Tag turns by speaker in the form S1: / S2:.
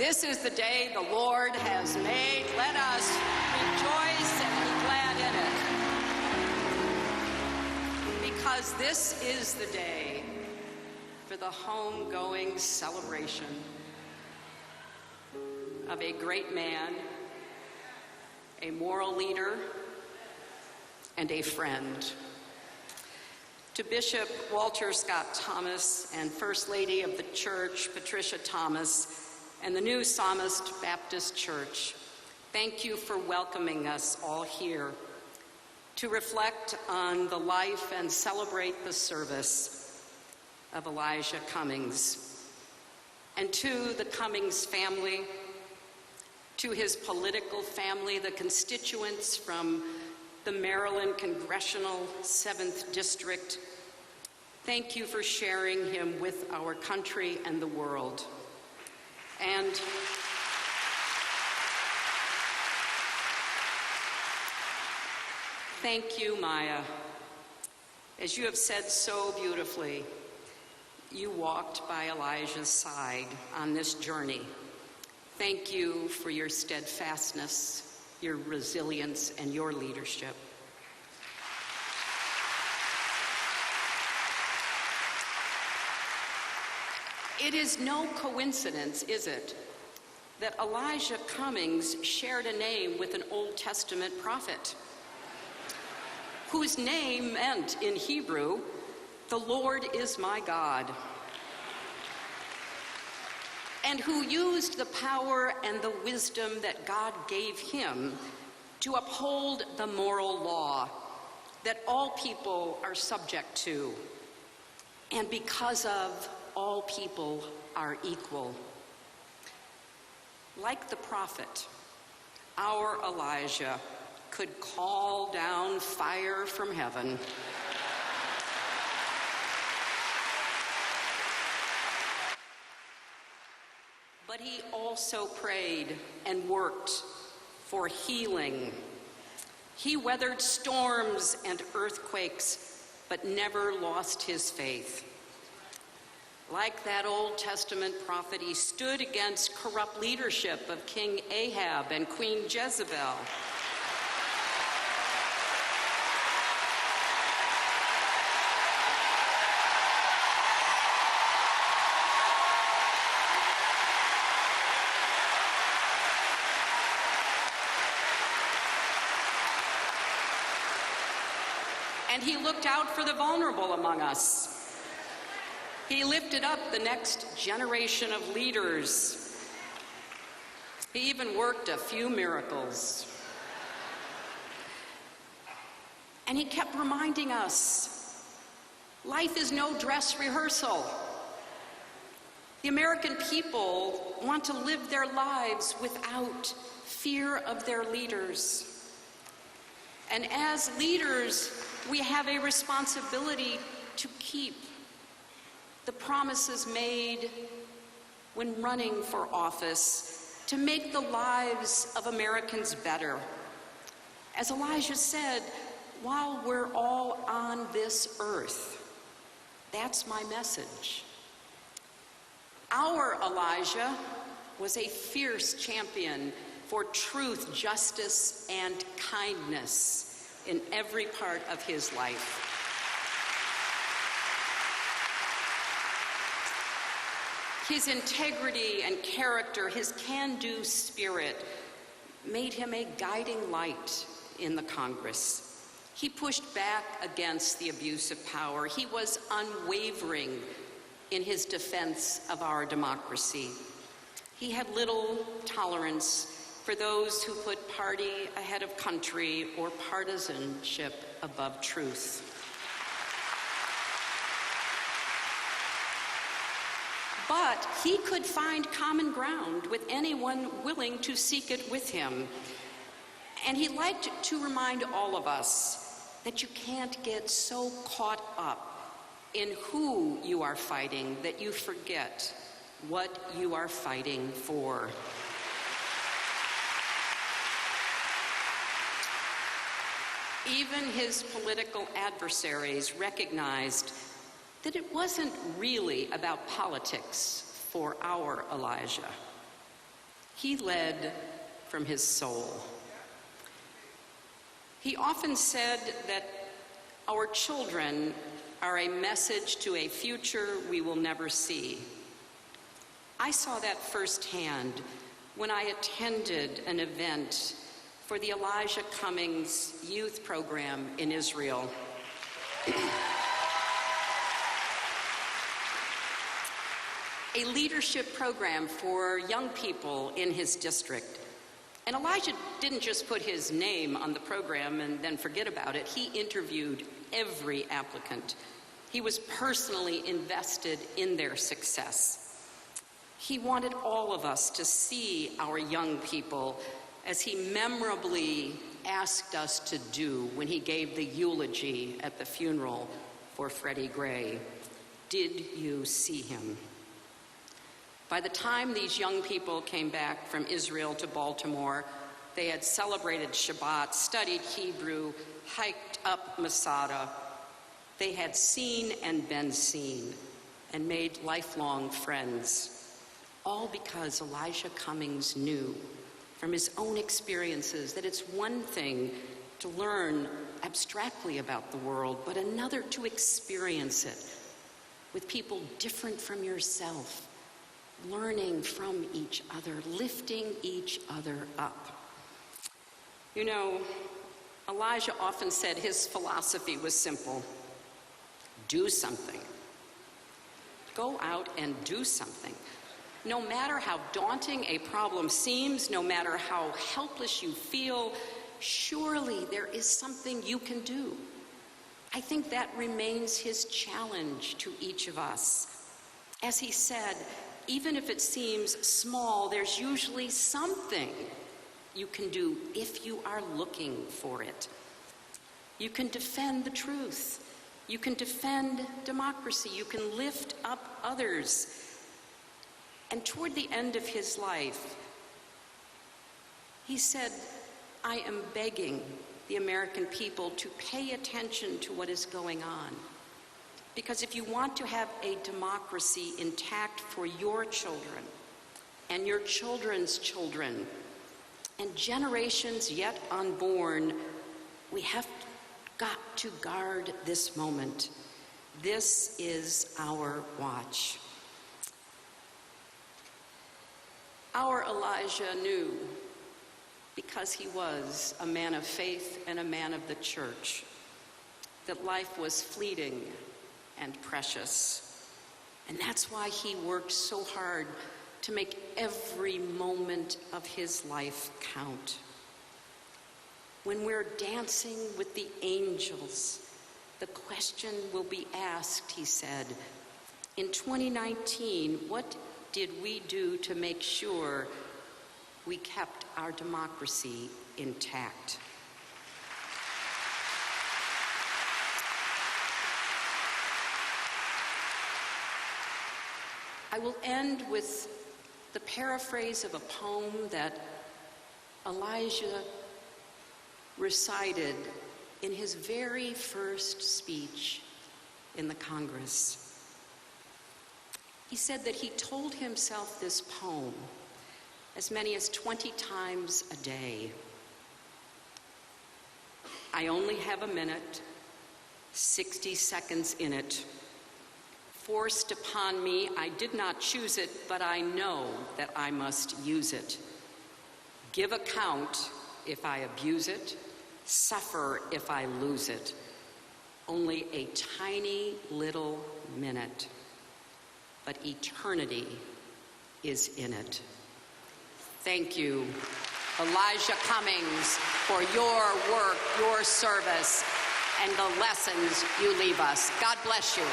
S1: This is the day the Lord has made. Let us rejoice and be glad in it. Because this is the day for the homegoing celebration of a great man, a moral leader, and a friend. To Bishop Walter Scott Thomas and First Lady of the Church, Patricia Thomas, and the new Psalmist Baptist Church, thank you for welcoming us all here to reflect on the life and celebrate the service of Elijah Cummings. And to the Cummings family, to his political family, the constituents from the Maryland Congressional 7th District, thank you for sharing him with our country and the world. And thank you, Maya. As you have said so beautifully, you walked by Elijah's side on this journey. Thank you for your steadfastness, your resilience, and your leadership. It is no coincidence, is it, that Elijah Cummings shared a name with an Old Testament prophet, whose name meant in Hebrew, "The Lord is my God," and who used the power and the wisdom that God gave him to uphold the moral law that all people are subject to, and because of all people are equal. Like the prophet, our Elijah could call down fire from heaven, but he also prayed and worked for healing. He weathered storms and earthquakes, but never lost his faith. Like that Old Testament prophet, he stood against corrupt leadership of King Ahab and Queen Jezebel. And he looked out for the vulnerable among us. He lifted up the next generation of leaders. He even worked a few miracles. And he kept reminding us, life is no dress rehearsal. The American people want to live their lives without fear of their leaders. And as leaders, we have a responsibility to keep the promises made when running for office to make the lives of Americans better. As Elijah said, while we're all on this earth, that's my message. Our Elijah was a fierce champion for truth, justice, and kindness in every part of his life. His integrity and character, his can-do spirit, made him a guiding light in the Congress. He pushed back against the abuse of power. He was unwavering in his defense of our democracy. He had little tolerance for those who put party ahead of country or partisanship above truth. But he could find common ground with anyone willing to seek it with him. And he liked to remind all of us that you can't get so caught up in who you are fighting that you forget what you are fighting for. Even his political adversaries recognized that it wasn't really about politics for our Elijah. He led from his soul. He often said that our children are a message to a future we will never see. I saw that firsthand when I attended an event for the Elijah Cummings youth program in Israel. A leadership program for young people in his district. And Elijah didn't just put his name on the program and then forget about it. He interviewed every applicant. He was personally invested in their success. He wanted all of us to see our young people as he memorably asked us to do when he gave the eulogy at the funeral for Freddie Gray. Did you see him? By the time these young people came back from Israel to Baltimore, they had celebrated Shabbat, studied Hebrew, hiked up Masada. They had seen and been seen and made lifelong friends, all because Elijah Cummings knew from his own experiences that it's one thing to learn abstractly about the world, but another to experience it with people different from yourself, learning from each other, lifting each other up. You know, Elijah often said his philosophy was simple. Do something. Go out and do something. No matter how daunting a problem seems, no matter how helpless you feel, surely there is something you can do. I think that remains his challenge to each of us. As he said, even if it seems small, there's usually something you can do if you are looking for it. You can defend the truth. You can defend democracy. You can lift up others. And toward the end of his life, he said, I am begging the American people to pay attention to what is going on. Because if you want to have a democracy intact for your children and your children's children and generations yet unborn, we have got to guard this moment. This is our watch. Our Elijah knew, because he was a man of faith and a man of the church, that life was fleeting and precious. And that's why he worked so hard to make every moment of his life count. When we're dancing with the angels, the question will be asked, he said, in 2019, what did we do to make sure we kept our democracy intact? I will end with the paraphrase of a poem that Elijah recited in his very first speech in the Congress. He said that he told himself this poem as many as 20 times a day. I only have a minute, 60 seconds in it. Forced upon me, I did not choose it, but I know that I must use it. Give account if I abuse it, suffer if I lose it. Only a tiny little minute, but eternity is in it. Thank you, Elijah Cummings, for your work, your service, and the lessons you leave us. God bless you.